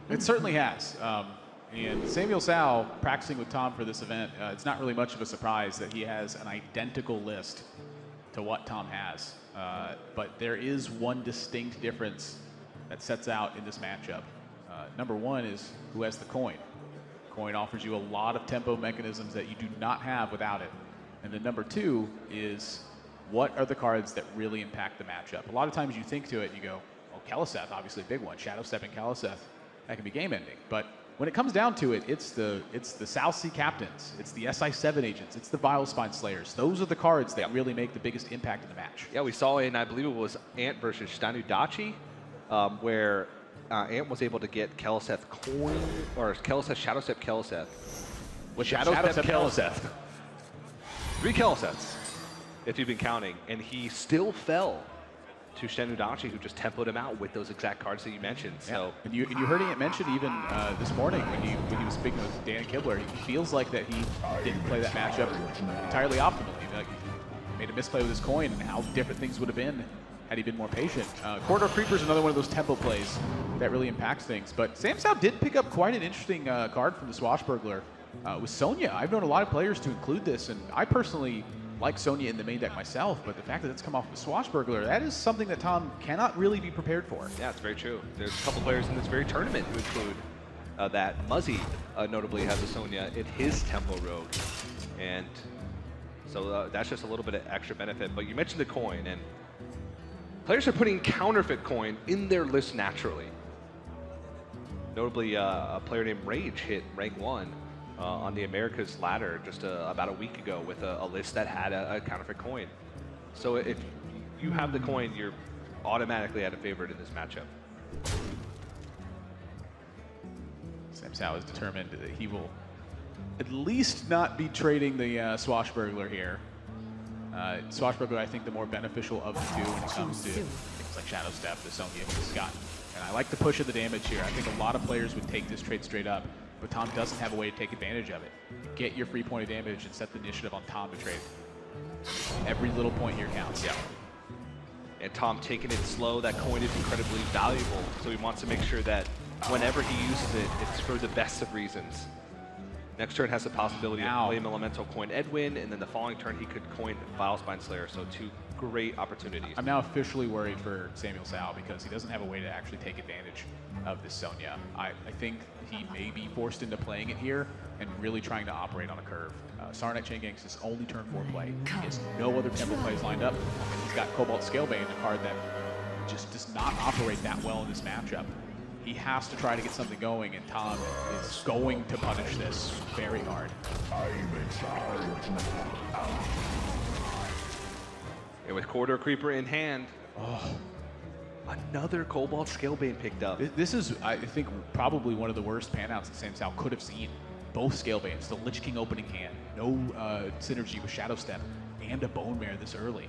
It certainly has. And SamuelTsao, practicing with Tom for this event, it's not really much of a surprise that he has an identical list to what Tom has. But there is one distinct difference that sets out in this matchup. Number one is who has the coin. Coin offers you a lot of tempo mechanisms that you do not have without it. And then number two is what are the cards that really impact the matchup? A lot of times you think to it, you go, oh, Keleseth, obviously a big one. Shadow Step and Keleseth, that can be game ending. But when it comes down to it, it's the South Sea Captains, it's the SI7 agents, it's the Vilespine Slayers. Those are the cards that really make the biggest impact in the match. Yeah, we saw in, I believe it was Ant versus Stanudachi, where Ant was able to get Keleseth coin, or Keleseth, Shadow Step Keleseth. With Shadow Step Keleseth. 3 Keleseths, if you've been counting, and he still fell to Stanudachi, who just tempoed him out with those exact cards that you mentioned. Yeah. So, and you heard it mentioned even this morning when he was speaking with Dan Kibler. He feels like that he didn't play that matchup entirely optimally. Like, he made a misplay with his coin, and how different things would have been had he been more patient. Corridor Creeper is another one of those tempo plays that really impacts things. But SamuelTsao did pick up quite an interesting card from the Swashbuckler with Sonya. I've known a lot of players to include this, and I personally like Sonya in the main deck myself, but the fact that it's come off of Swashbuckler, that is something that Tom cannot really be prepared for. yeah, it's very true. There's a couple players in this very tournament who include that. Muzzy notably has a Sonya in his Tempo Rogue. And so that's just a little bit of extra benefit. But you mentioned the coin, and players are putting counterfeit coin in their list naturally. Notably, a player named Rage hit rank 1 on the Americas ladder just about a week ago with a list that had a counterfeit coin. So if you have the coin, you're automatically at a favorite in this matchup. SamuelTsao is determined that he will at least not be trading the Swashbuckler here. Swashbuckler, I think, the more beneficial of the two when it comes to things like Shadow Step, the Sonya, and the Scott. And I like the push of the damage here. I think a lot of players would take this trade straight up, but Tom doesn't have a way to take advantage of it. Get your free point of damage and set the initiative on Tom to trade. Every little point here counts. Yeah. And Tom taking it slow, that coin is incredibly valuable, so he wants to make sure that whenever he uses it, it's for the best of reasons. Next turn has the possibility to play an Elemental, coin Edwin, and then the following turn he could coin Vilespine Slayer, so 2 great opportunities. I'm now officially worried for SamuelTsao because he doesn't have a way to actually take advantage of this Sonya. I think he may be forced into playing it here and really trying to operate on a curve. Sarnet Chain Gang is his only turn 4 play. He has no other tempo plays lined up, and he's got Cobalt Scalebane, a card that just does not operate that well in this matchup. He has to try to get something going, and Tom is going to punish this very hard. And with Corridor Creeper in hand, another Cobalt Scalebane picked up. This is, I think, probably one of the worst panouts that SamuelTsao could have seen. Both Scalebanes, the Lich King opening hand, no synergy with Shadow Step, and a Bone Mare this early.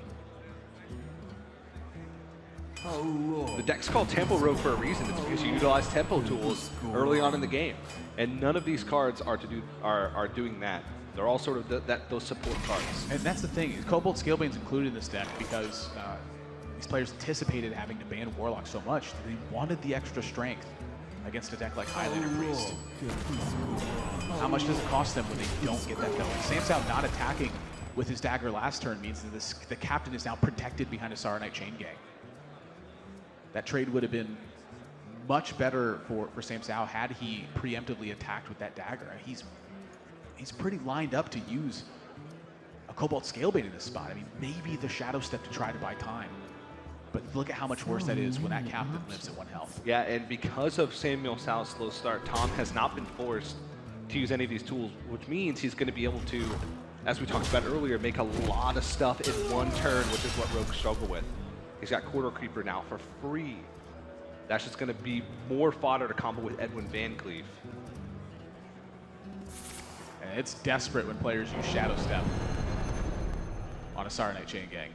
The deck's called Tempo Rogue for a reason. It's because you utilize tempo tools early on in the game, and none of these cards are doing that. They're all sort of those support cards. And that's the thing. Cobalt Scalebane's included in this deck because these players anticipated having to ban Warlock so much that they wanted the extra strength against a deck like Highlander Priest. How much does it cost them when they don't get that going? SamuelTsao not attacking with his dagger last turn means that the captain is now protected behind a Saronite Chain Gang. That trade would have been much better for SamuelTsao had he preemptively attacked with that dagger. He's pretty lined up to use a Cobalt Scalebane in this spot. I mean, maybe the Shadow Step to try to buy time. But look at how much worse that is when that captain lives at 1 health. Yeah, and because of SamuelTsao's slow start, Tom has not been forced to use any of these tools, which means he's going to be able to, as we talked about earlier, make a lot of stuff in 1 turn, which is what Rogues struggle with. He's got Corridor Creeper now for free. That's just going to be more fodder to combo with Edwin Van Cleef. And it's desperate when players use Shadow Step on a Saronite Chain Gang.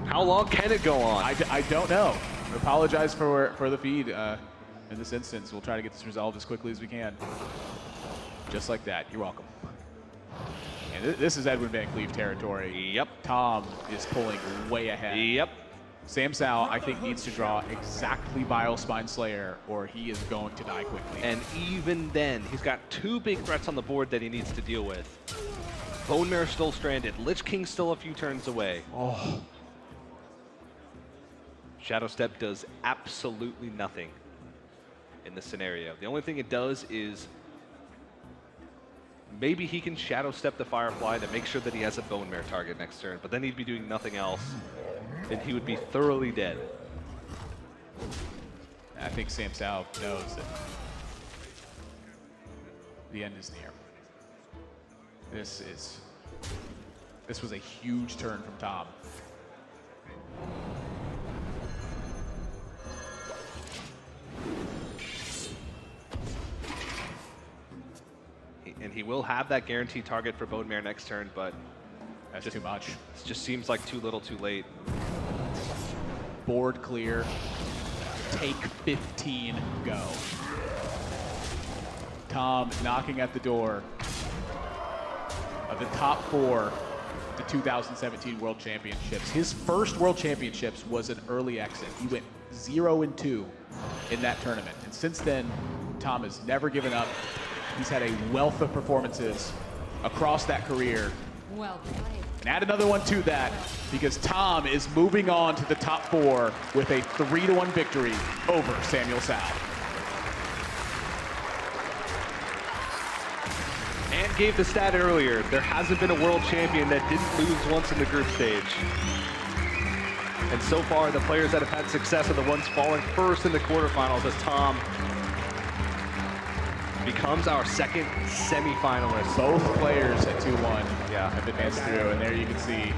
How long can it go on? I don't know. I apologize for the feed in this instance. We'll try to get this resolved as quickly as we can. Just like that. You're welcome. And this is Edwin Van Cleef territory. Yep. Tom is pulling way ahead. Yep. SamuelTsao, I think, needs to draw exactly Bile Spine Slayer, or he is going to die quickly. And even then, he's got 2 big threats on the board that he needs to deal with. Bone Mare still stranded. Lich King still a few turns away. Oh. Shadow Step does absolutely nothing in this scenario. The only thing it does is maybe he can Shadow Step the Firefly to make sure that he has a Bone Mare target next turn, but then he'd be doing nothing else, and he would be thoroughly dead. I think SamuelTsao knows that the end is near. This was a huge turn from Tom. And he will have that guaranteed target for Bone Mare next turn, but That's too much. it just seems like too little too late. Board clear. Take 15, go. Tom knocking at the door of the top 4 the 2017 World Championships. His first World Championships was an early exit. He went 0-2 in that tournament. And since then, Tom has never given up. He's had a wealth of performances across that career. Well played. And add another one to that, because Tom is moving on to the top 4 with a 3-1 victory over SamuelTsao. And gave the stat earlier, there hasn't been a world champion that didn't lose once in the group stage. And so far, the players that have had success are the ones falling first in the quarterfinals, as Tom becomes our second semifinalist. Both players at 2-1 Yeah. have advanced through, and there you can see